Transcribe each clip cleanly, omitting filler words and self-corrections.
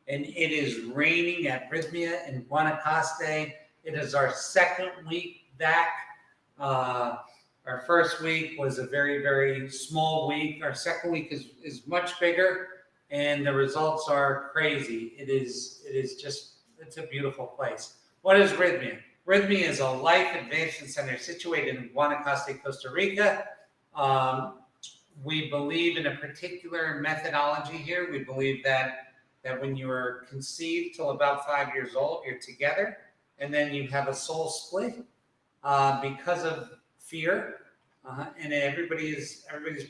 and it is raining at Rhythmia in Guanacaste. It is our second week back. Our first week was a very, very small week. Our second week is much bigger, and the results are crazy. It's a beautiful place. What is Rhythmia? Rhythmia is a life advancement center situated in Guanacaste, Costa Rica. We believe in a particular methodology here. We believe that when you are conceived till about 5 years old, you're together, and then you have a soul split because of fear, and everybody's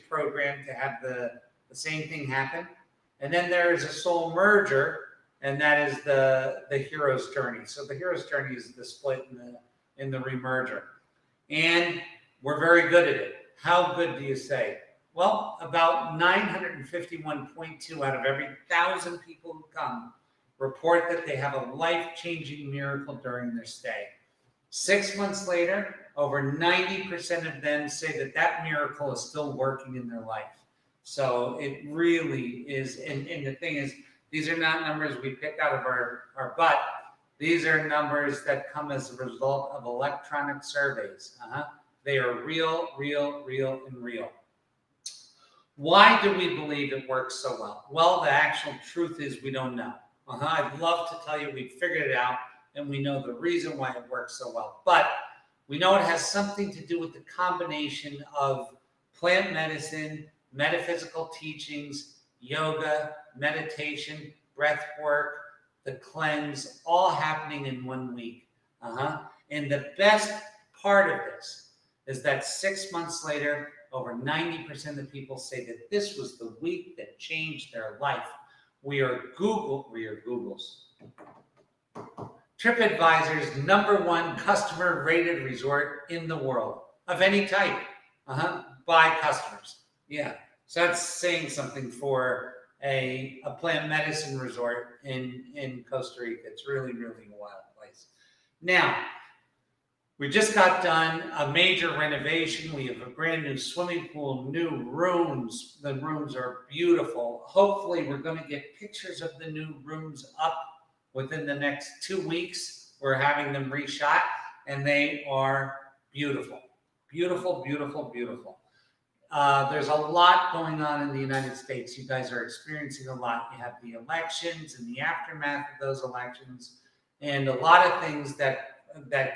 programmed to have the same thing happen. And then there is a soul merger, and that is the hero's journey. So the hero's journey is the split in the remerger, and we're very good at it. How good do you say? Well, about 951.2 out of every 1,000 people who come report that they have a life-changing miracle during their stay. 6 months later, over 90% of them say that miracle is still working in their life. So it really is, and the thing is, these are not numbers we pick out of our butt. These are numbers that come as a result of electronic surveys. They are real, and real. Why do we believe it works so well? Well, the actual truth is we don't know. I'd love to tell you we figured it out and we know the reason why it works so well. But we know it has something to do with the combination of plant medicine, metaphysical teachings, yoga, meditation, breath work, the cleanse, all happening in 1 week. And the best part of this is that 6 months later, over 90% of the people say that this was the week that changed their life. We are Google's TripAdvisor's #1 customer rated resort in the world of any type, by customers. Yeah, so that's saying something for a plant medicine resort in Costa Rica. It's really, really a wild place. Now, we just got done a major renovation. We have a brand new swimming pool, new rooms. The rooms are beautiful. Hopefully, we're going to get pictures of the new rooms up within the next 2 weeks. We're having them reshot, and they are beautiful. Beautiful, beautiful, beautiful. There's a lot going on in the United States. You guys are experiencing a lot. You have the elections and the aftermath of those elections, and a lot of things that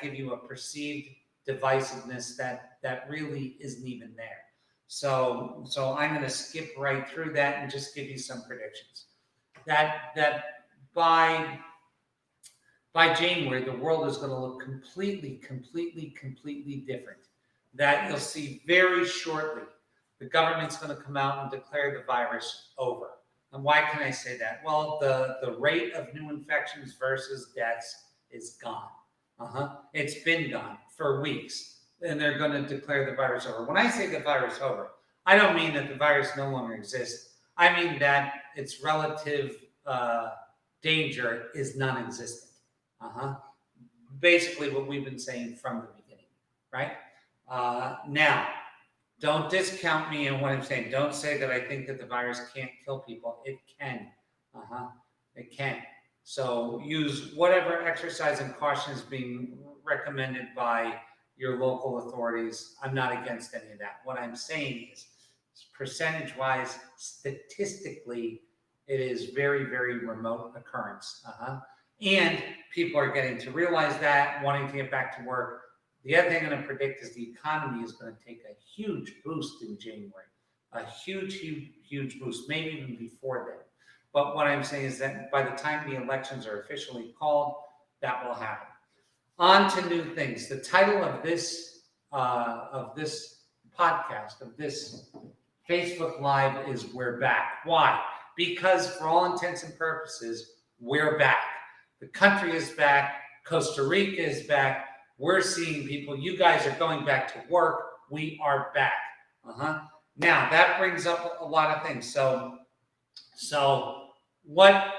give you a perceived divisiveness that really isn't even there. So I'm going to skip right through that and just give you some predictions. That by January, the world is going to look completely different. That you'll see very shortly, the government's going to come out and declare the virus over. And why can I say that? Well, the rate of new infections versus deaths is gone. It's been gone for weeks, and they're going to declare the virus over. When I say the virus over, I don't mean that the virus no longer exists. I mean that its relative danger is non-existent. Basically what we've been saying from the beginning, right? Now, don't discount me in what I'm saying. Don't say that I think that the virus can't kill people. It can. It can. So use whatever exercise and caution is being recommended by your local authorities. I'm not against any of that. What I'm saying is, percentage-wise, statistically, it is very, very remote occurrence. And people are getting to realize that, wanting to get back to work. The other thing I'm going to predict is the economy is going to take a huge boost in January. A huge boost, maybe even before then. But what I'm saying is that by the time the elections are officially called, that will happen. On to new things. The title of this podcast, of this Facebook Live, is We're Back. Why? Because for all intents and purposes, we're back. The country is back. Costa Rica is back. We're seeing people. You guys are going back to work. We are back. Now, that brings up a lot of things. So what,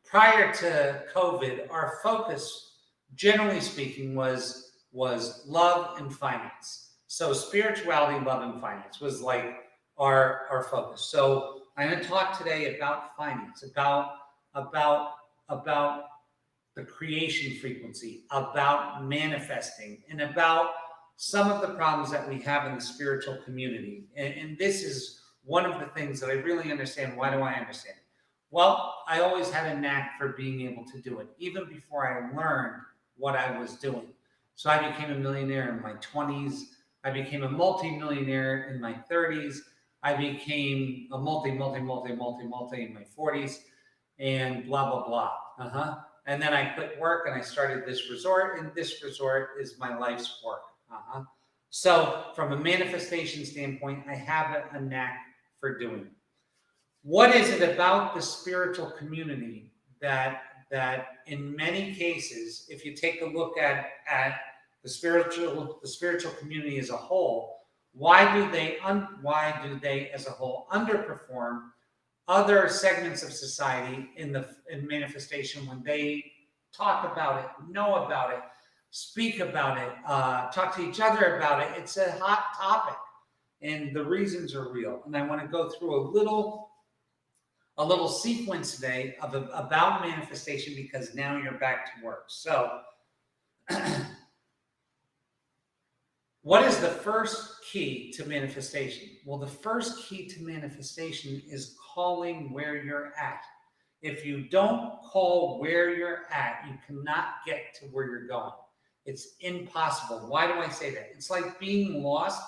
prior to COVID, our focus, generally speaking, was love and finance. So spirituality, love, and finance was like our focus. So I'm going to talk today about finance, about the creation frequency, about manifesting, and about some of the problems that we have in the spiritual community. And this is one of the things that I really understand. Why do I understand? Well, I always had a knack for being able to do it, even before I learned what I was doing. So I became a millionaire in my 20s. I became a multi-millionaire in my 30s. I became a multi in my 40s, and blah, blah, blah. And then I quit work and I started this resort, and this resort is my life's work. So from a manifestation standpoint, I have a knack for doing it. What is it about the spiritual community that in many cases, if you take a look at the spiritual community as a whole, why do they as a whole underperform other segments of society in manifestation when they talk about it, know about it, speak about it, talk to each other about it? It's a hot topic, and the reasons are real. And I want to go through a little sequence today about manifestation, because now you're back to work. So what is the first key to manifestation? Well, the first key to manifestation is calling where you're at. If you don't call where you're at, you cannot get to where you're going. It's impossible. Why do I say that? It's like being lost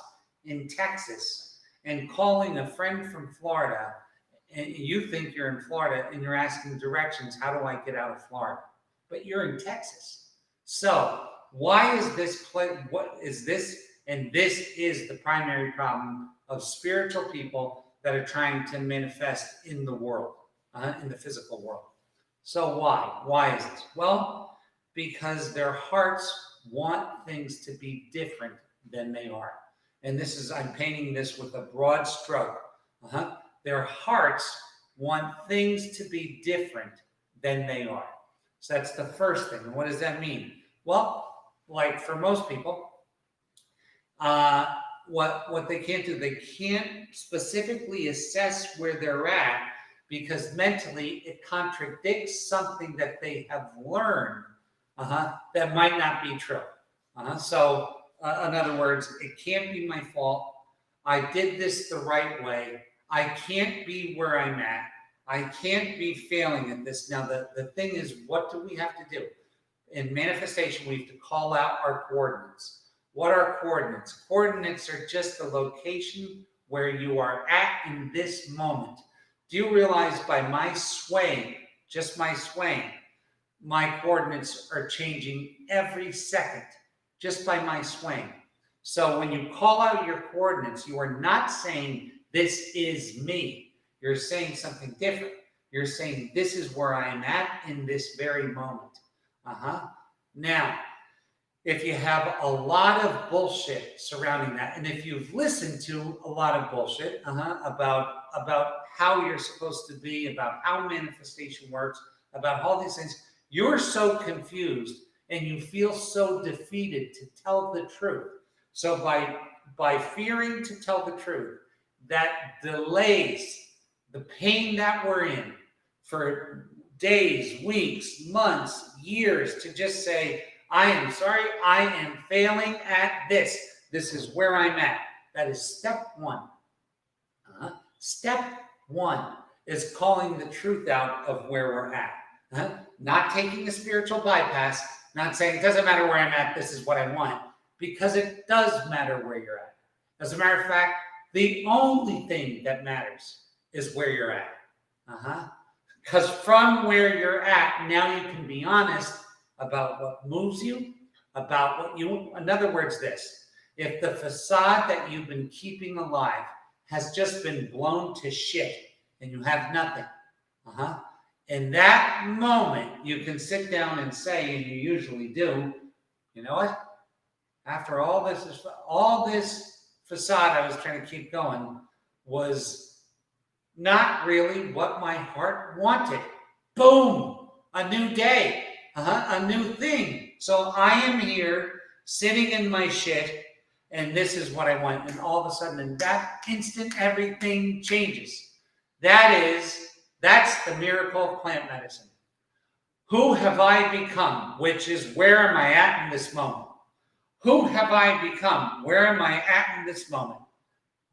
in Texas and calling a friend from Florida, and you think you're in Florida and you're asking directions. How do I get out of Florida? But you're in Texas. So why is this what is this? And this is the primary problem of spiritual people that are trying to manifest in the world, in the physical world. So why? Why is this? Well, because their hearts want things to be different than they are. And this is, I'm painting this with a broad stroke. Their hearts want things to be different than they are. So that's the first thing. And what does that mean? Well, like for most people, what they can't do, they can't specifically assess where they're at, because mentally it contradicts something that they have learned that might not be true. So in other words, it can't be my fault. I did this the right way. I can't be where I'm at. I can't be failing at this. Now, the thing is, what do we have to do? In manifestation, we have to call out our coordinates. What are coordinates? Coordinates are just the location where you are at in this moment. Do you realize by my swaying, just my swaying, my coordinates are changing every second just by my swaying? So when you call out your coordinates, you are not saying, this is me. You're saying something different. You're saying, this is where I am at in this very moment. Now, if you have a lot of bullshit surrounding that, and if you've listened to a lot of bullshit about how you're supposed to be, about how manifestation works, about all these things, you're so confused and you feel so defeated to tell the truth. So by fearing to tell the truth, that delays the pain that we're in for days, weeks, months, years, to just say, I am sorry, I am failing at this. This is where I'm at. That is step one. Step one is calling the truth out of where we're at. Not taking a spiritual bypass, not saying it doesn't matter where I'm at, this is what I want, because it does matter where you're at. As a matter of fact, the only thing that matters is where you're at. Because from where you're at, now you can be honest about what moves you, about what you, in other words, this, if the facade that you've been keeping alive has just been blown to shit and you have nothing, in that moment, you can sit down and say, and you usually do, you know what? After all this facade I was trying to keep going was not really what my heart wanted. Boom! A new day. A new thing. So I am here sitting in my shit, and this is what I want. And all of a sudden, in that instant, everything changes. That's the miracle of plant medicine. Who have I become? Which is, where am I at in this moment? Who have I become? Where am I at in this moment?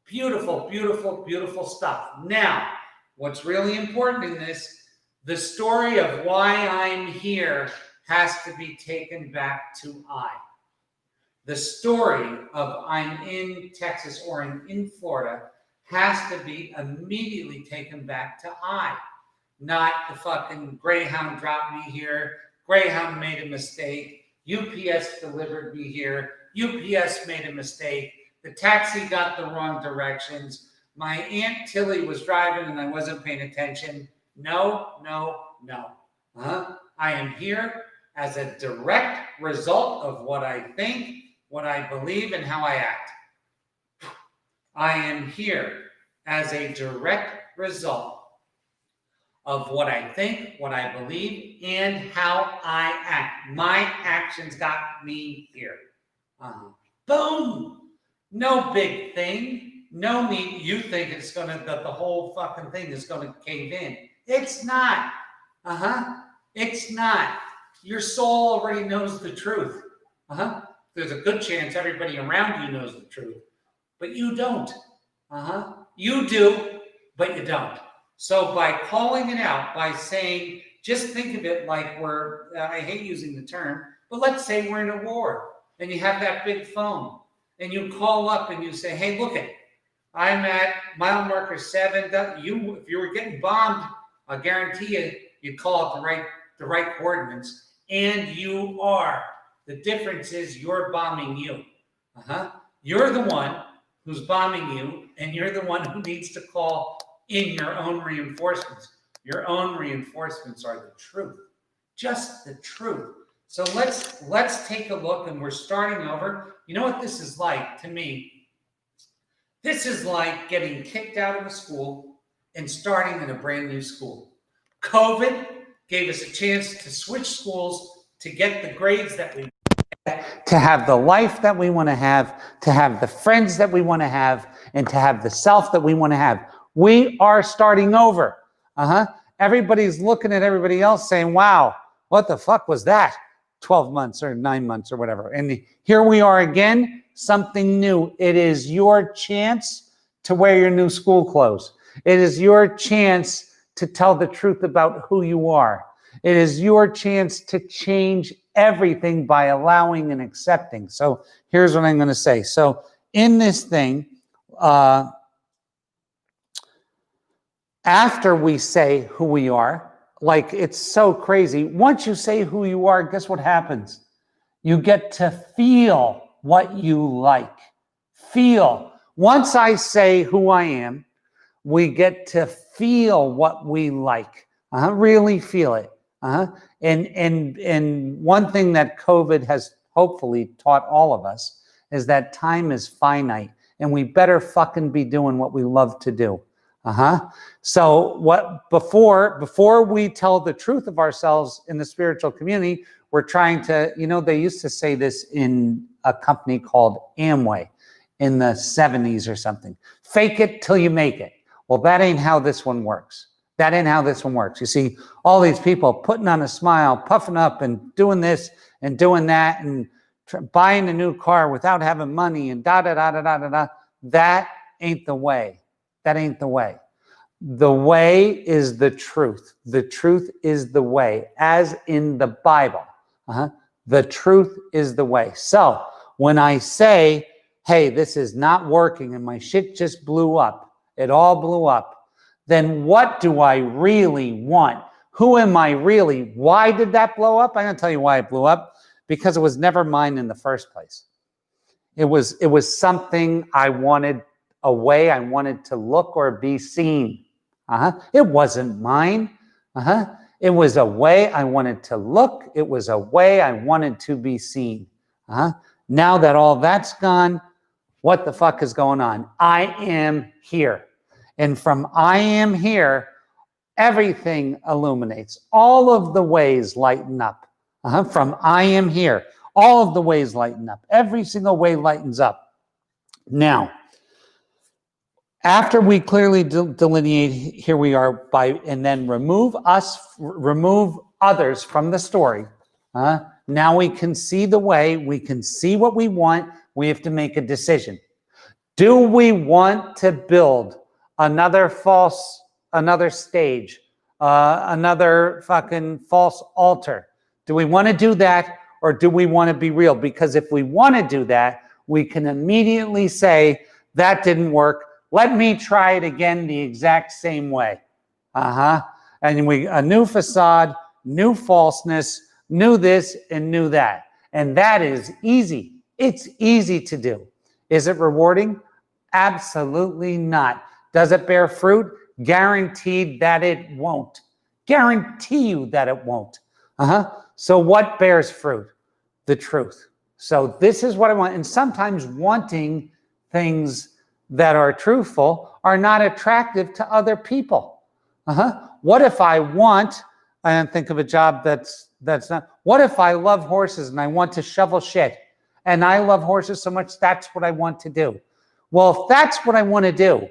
Beautiful, beautiful, beautiful stuff. Now, what's really important in this, the story of why I'm here has to be taken back to I. The story of I'm in Texas or I'm in Florida has to be immediately taken back to I. Not the fucking Greyhound dropped me here, Greyhound made a mistake, UPS delivered me here, UPS made a mistake, the taxi got the wrong directions, my Aunt Tilly was driving and I wasn't paying attention. No, no, no. I am here as a direct result of what I think, what I believe, and how I act. I am here as a direct result of what I think, what I believe, and how I act. My actions got me here. Boom! No big thing. No need. You think it's gonna, that the whole fucking thing is gonna cave in. It's not. It's not. Your soul already knows the truth. There's a good chance everybody around you knows the truth, but you don't. You do, but you don't. So by calling it out, by saying, just think of it like we're, I hate using the term, but let's say we're in a war and you have that big phone and you call up and you say, hey, look it, I'm at mile marker 7. If you were getting bombed, I guarantee you, you'd call out the right coordinates, and you are. The difference is you're bombing you. You're the one who's bombing you, and you're the one who needs to call in your own reinforcements. Your own reinforcements are the truth, just the truth. So let's take a look, and we're starting over. You know what this is like to me? This is like getting kicked out of a school and starting in a brand new school. COVID gave us a chance to switch schools, to get the grades that we want, to have the life that we want to have the friends that we want to have, and to have the self that we want to have. We are starting over. Everybody's looking at everybody else saying, wow, what the fuck was that? 12 months or 9 months or whatever. And here we are again, something new. It is your chance to wear your new school clothes. It is your chance to tell the truth about who you are. It is your chance to change everything by allowing and accepting. So here's what I'm going to say. So in this thing, after we say who we are, like it's so crazy. Once you say who you are, guess what happens? You get to feel what you like. Feel. Once I say who I am, we get to feel what we like. Really feel it. And one thing that COVID has hopefully taught all of us is that time is finite, and we better fucking be doing what we love to do. So what before we tell the truth of ourselves in the spiritual community, we're trying to, they used to say this in a company called Amway in the 70s or something. Fake it till you make it. Well, that ain't how this one works. That ain't how this one works. You see, all these people putting on a smile, puffing up and doing this and doing that and buying a new car without having money and da-da-da-da-da-da-da. That ain't the way. That ain't the way. The way is the truth. The truth is the way, as in the Bible. The truth is the way. So when I say, hey, this is not working and my shit just blew up, it all blew up, then what do I really want? Who am I really? Why did that blow up? I'm going to tell you why it blew up. Because it was never mine in the first place. It was something I wanted, a way I wanted to look or be seen. It wasn't mine. It was a way I wanted to look. It was a way I wanted to be seen. Now that all that's gone, what the fuck is going on? I am here. And from I am here, everything illuminates. All of the ways lighten up. From I am here, all of the ways lighten up. Every single way lightens up. Now, after we clearly delineate, here we are, and then remove others from the story. Now we can see the way, we can see what we want. We have to make a decision. Do we want to build another stage, another fucking false altar? Do we want to do that, or do we want to be real? Because if we want to do that, we can immediately say, that didn't work. Let me try it again the exact same way. And a new facade, new falseness, new this and new that. And that is easy. It's easy to do. Is it rewarding? Absolutely not. Does it bear fruit? Guaranteed that it won't. Guarantee you that it won't. So what bears fruit? The truth. So this is what I want. And sometimes wanting things that are truthful are not attractive to other people. What if I want, and think of a job that's not, what if I love horses and I want to shovel shit? And I love horses so much, that's what I want to do. Well, if that's what I want to do,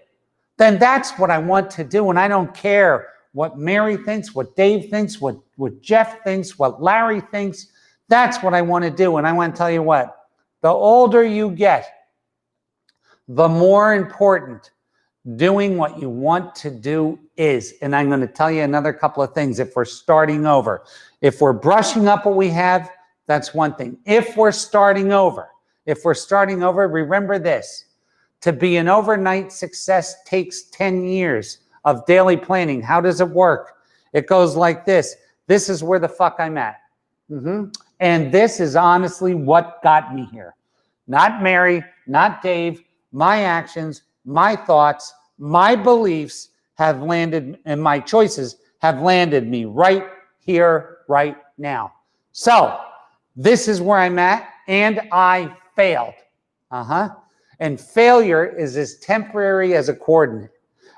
then that's what I want to do. And I don't care what Mary thinks, what Dave thinks, what Jeff thinks, what Larry thinks. That's what I want to do. And I want to tell you what, the older you get, the more important doing what you want to do is. And I'm going to tell you another couple of things. If we're starting over, if we're brushing up what we have, that's one thing. If we're starting over, remember this. To be an overnight success takes 10 years of daily planning. How does it work? It goes like this. This is where the fuck I'm at. And this is honestly what got me here. Not Mary, not Dave. My actions, my thoughts, my beliefs have landed, and my choices have landed me right here, right now. So this is where I'm at, and I failed. And failure is as temporary as a coordinate.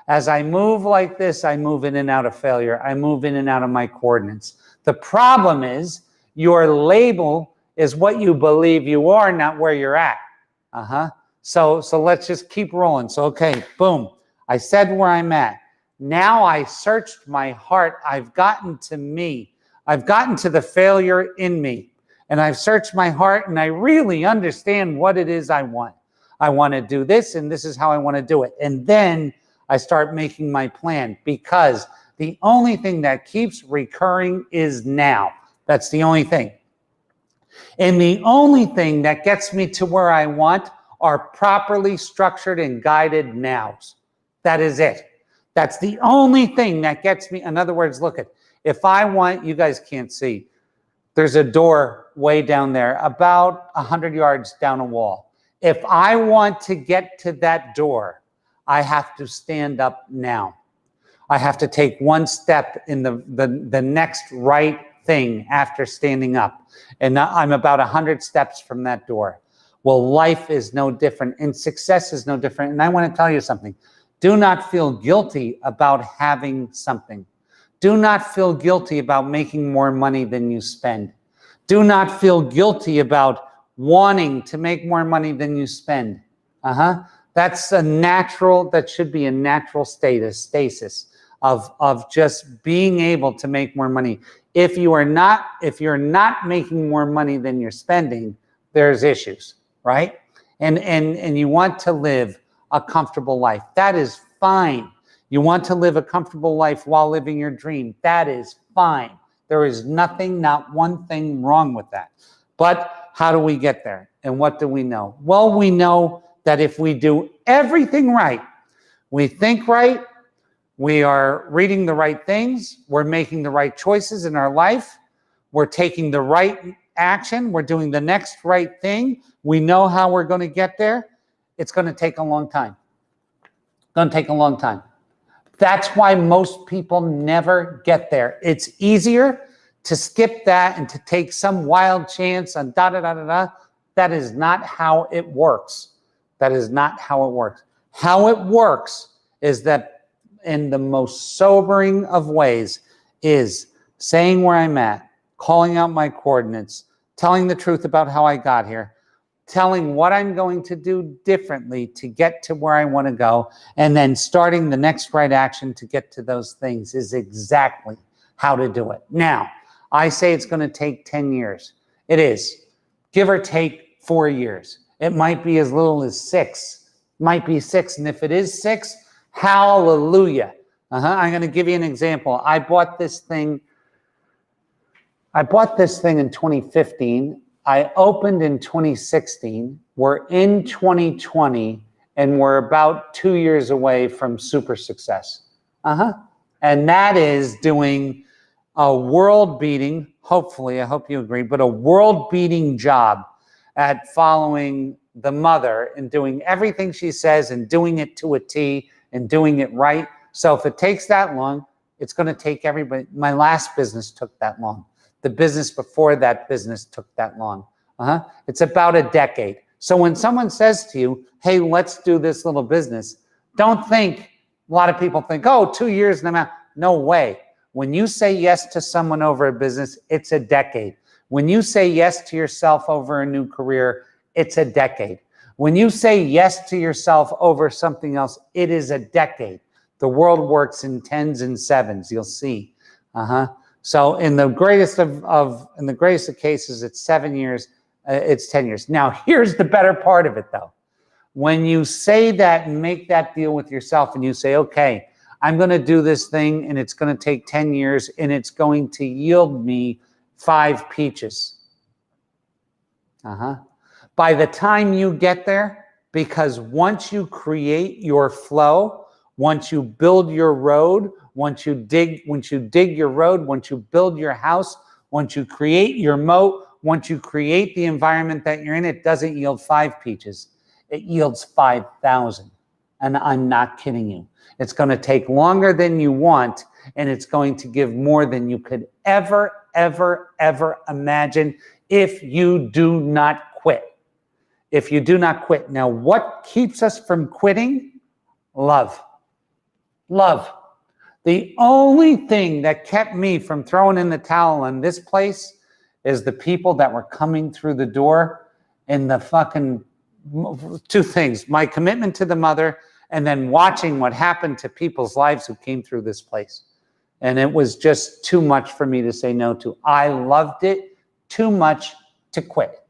As I move like this, I move in and out of failure. I move in and out of my coordinates. The problem is your label is what you believe you are, not where you're at. So let's just keep rolling. So, okay, boom. I said where I'm at. Now I searched my heart. I've gotten to me. I've gotten to the failure in me. And I've searched my heart, and I really understand what it is I want. I want to do this, and this is how I want to do it. And then I start making my plan, because the only thing that keeps recurring is now. That's the only thing. And the only thing that gets me to where I want are properly structured and guided nows. That is it. That's the only thing that gets me. In other words, look at, if I want, you guys can't see, there's a door way down there, about 100 yards down a wall. If I want to get to that door, I have to stand up now. I have to take one step in the next right thing after standing up. And I'm about 100 steps from that door. Well, life is no different, and success is no different. And I want to tell you something. Do not feel guilty about having something. Do not feel guilty about making more money than you spend. Do not feel guilty about wanting to make more money than you spend. That's a natural, that should be a natural stasis of just being able to make more money. If you're not making more money than you're spending, there's issues, right? And you want to live a comfortable life. That is fine. You want to live a comfortable life while living your dream. That is fine. There is nothing, not one thing wrong with that. But how do we get there? And what do we know? Well, we know that if we do everything right, we think right, we are reading the right things, we're making the right choices in our life, we're taking the right action, we're doing the next right thing, we know how we're going to get there, it's going to take a long time. It's going to take a long time. That's why most people never get there. It's easier to skip that and to take some wild chance on da-da-da-da-da. That is not how it works. That is not how it works. How it works is that in the most sobering of ways is saying where I'm at, calling out my coordinates, telling the truth about how I got here, telling what I'm going to do differently to get to where I want to go, and then starting the next right action to get to those things is exactly how to do it. Now, I say it's going to take 10 years. It is. Give or take 4 years. It might be as little as 6. It might be 6. And if it is 6, hallelujah. I'm going to give you an example. I bought this thing in 2015. I opened in 2016. We're in 2020, and we're about 2 years away from super success. And that is doing a world-beating, hopefully, I hope you agree, but a world-beating job at following the mother and doing everything she says and doing it to a T and doing it right. So if it takes that long, it's going to take everybody. My last business took that long. The business before that business took that long. It's about a decade. So when someone says to you, hey, let's do this little business, don't think, a lot of people think, oh, 2 years and I'm out. No way. When you say yes to someone over a business, it's a decade. When you say yes to yourself over a new career, it's a decade. When you say yes to yourself over something else, it is a decade. The world works in 10s and 7s, you'll see. So in the greatest of cases, it's 7 years, it's 10 years. Now, here's the better part of it, though. When you say that and make that deal with yourself and you say, okay, I'm going to do this thing and it's going to take 10 years and it's going to yield me 5 peaches. By the time you get there, because once you create your flow, once you build your road, once you dig your road, once you build your house, once you create your moat, once you create the environment that you're in, it doesn't yield 5 peaches. It yields 5,000. And I'm not kidding you. It's going to take longer than you want, and it's going to give more than you could ever, ever, ever imagine if you do not quit. If you do not quit. Now, what keeps us from quitting? Love. Love. The only thing that kept me from throwing in the towel on this place is the people that were coming through the door and the fucking 2 things. My commitment to the mother and then watching what happened to people's lives who came through this place. And it was just too much for me to say no to. I loved it too much to quit.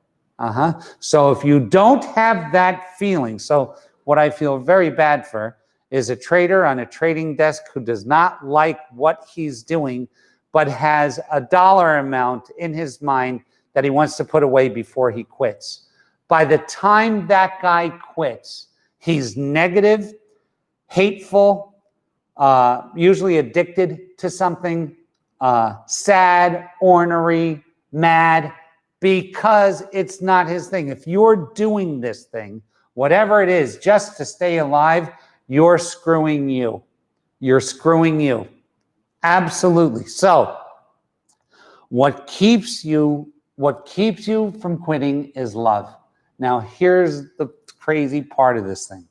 So if you don't have that feeling, so what I feel very bad for is a trader on a trading desk who does not like what he's doing, but has a dollar amount in his mind that he wants to put away before he quits. By the time that guy quits, he's negative, hateful, usually addicted to something, sad, ornery, mad, because it's not his thing. If you're doing this thing, whatever it is, just to stay alive, you're screwing you. You're screwing you. Absolutely. So what keeps you from quitting is love. Now, here's the crazy part of this thing.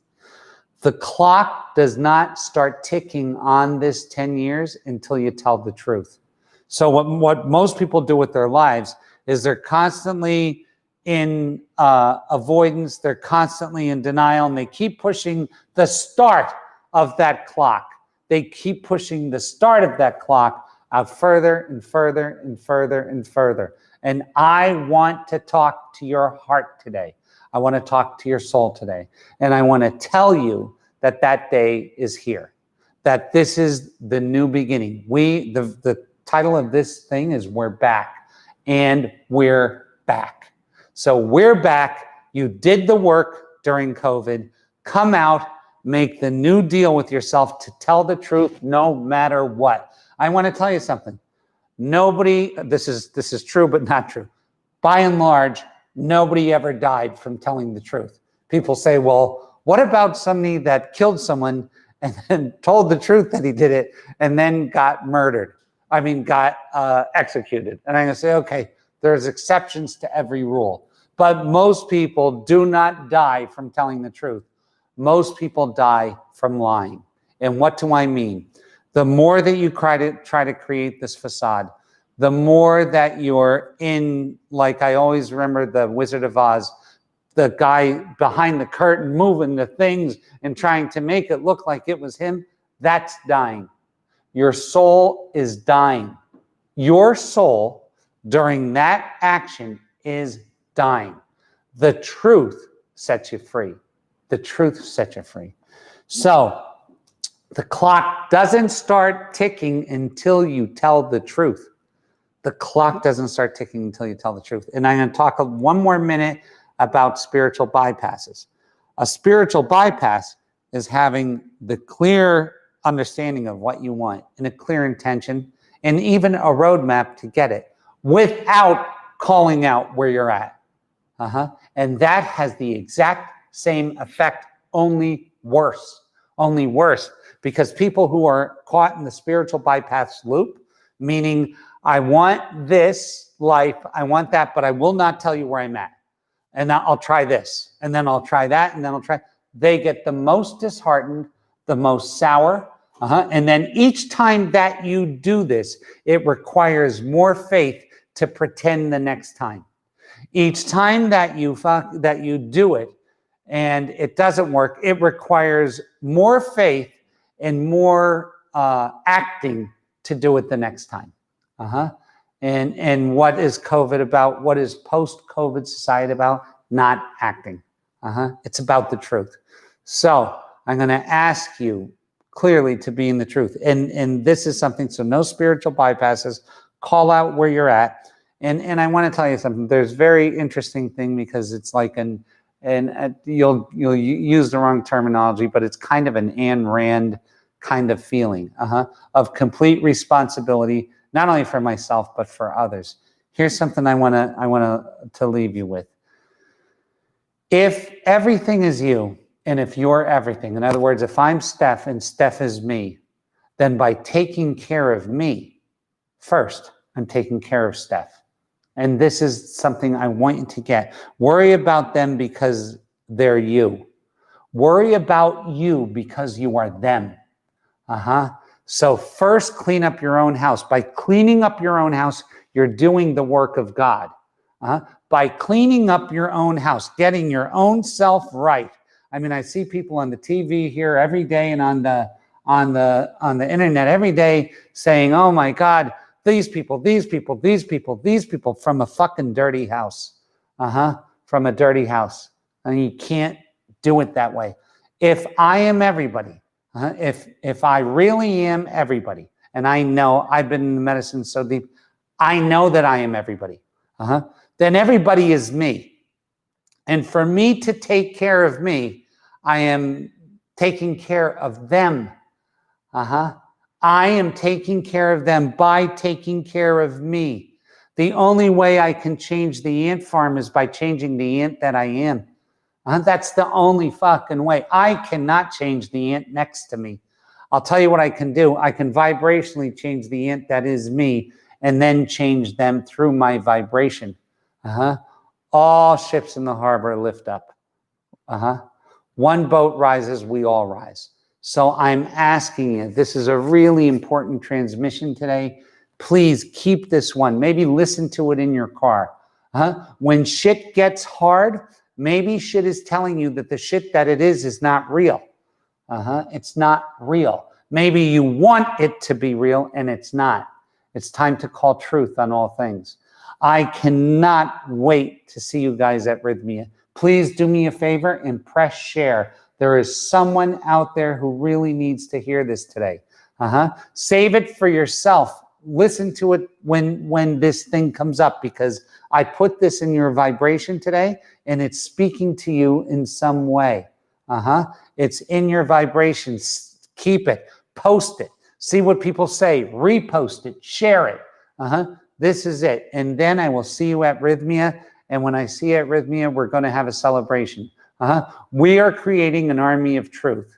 The clock does not start ticking on this 10 years until you tell the truth. So what most people do with their lives is they're constantly in avoidance, they're constantly in denial, and they keep pushing the start of that clock. They keep pushing the start of that clock out further and further and further and further. And I want to talk to your heart today. I want to talk to your soul today. And I want to tell you that that day is here, that this is the new beginning. The title of this thing is We're Back, and we're back. So we're back. You did the work during COVID. Come out, make the new deal with yourself to tell the truth no matter what. I want to tell you something. Nobody, this is true but not true. By and large, nobody ever died from telling the truth. People say, well, what about somebody that killed someone and then told the truth that he did it and then got murdered? Got executed. And I'm going to say, okay, there's exceptions to every rule. But most people do not die from telling the truth. Most people die from lying. And what do I mean? The more that you try to create this facade, the more that you're in, like I always remember the Wizard of Oz, the guy behind the curtain moving the things and trying to make it look like it was him, that's dying. Your soul is dying. Your soul during that action is dying. The truth sets you free. The truth sets you free. So the clock doesn't start ticking until you tell the truth. The clock doesn't start ticking until you tell the truth. And I'm going to talk one more minute about spiritual bypasses. A spiritual bypass is having the clear understanding of what you want and a clear intention and even a roadmap to get it without calling out where you're at. And that has the exact same effect, only worse. Only worse, because people who are caught in the spiritual bypass loop, meaning I want this life, I want that, but I will not tell you where I'm at. And I'll try this, and then I'll try that, and then I'll try. They get the most disheartened, the most sour. And then each time that you do this, it requires more faith to pretend the next time. Each time that you do it and it doesn't work, it requires more faith and more acting to do it the next time. And what is COVID about? What is post-COVID society about? Not acting. It's about the truth. So I'm going to ask you clearly to be in the truth. And this is something, so no spiritual bypasses. Call out where you're at. And I want to tell you something. There's a very interesting thing, because it's like you'll use the wrong terminology, but it's kind of an Ayn Rand kind of feeling of complete responsibility, not only for myself, but for others. Here's something I want to leave you with. If everything is you, and if you're everything, in other words, if I'm Steph and Steph is me, then by taking care of me first, I'm taking care of Steph. And this is something I want you to get. Worry about them because they're you. Worry about you because you are them. So first, clean up your own house. By cleaning up your own house, you're doing the work of God. By cleaning up your own house, getting your own self right. I mean, I see people on the TV here every day and on the internet every day saying, "Oh my God, these people from a fucking dirty house." From a dirty house. And you can't do it that way. If I am everybody, if I really am everybody, and I know I've been in the medicine so deep, I know that I am everybody. Then everybody is me. And for me to take care of me, I am taking care of them. I am taking care of them by taking care of me. The only way I can change the ant farm is by changing the ant that I am. That's the only fucking way. I cannot change the ant next to me. I'll tell you what I can do. I can vibrationally change the ant that is me and then change them through my vibration. All ships in the harbor lift up. One boat rises, we all rise. So I'm asking you, this is a really important transmission today. Please keep this one. Maybe listen to it in your car. When shit gets hard, maybe shit is telling you that the shit that it is not real. It's not real. Maybe you want it to be real and it's not. It's time to call truth on all things. I cannot wait to see you guys at Rhythmia. Please do me a favor and press share. There is someone out there who really needs to hear this today. Save it for yourself. Listen to it when this thing comes up, because I put this in your vibration today and it's speaking to you in some way. It's in your vibrations. Keep it. Post it. See what people say. Repost it. Share it. This is it. And then I will see you at Rhythmia. And when I see you at Rhythmia, we're going to have a celebration. We are creating an army of truth.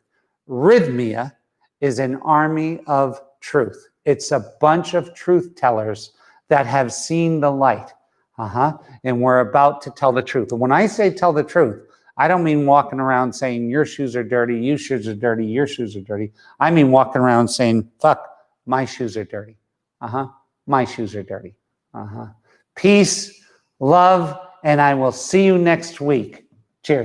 Rhythmia is an army of truth. It's a bunch of truth tellers that have seen the light. And we're about to tell the truth. And when I say tell the truth, I don't mean walking around saying your shoes are dirty, your shoes are dirty, your shoes are dirty. I mean walking around saying, fuck, my shoes are dirty. My shoes are dirty. Peace, love, and I will see you next week.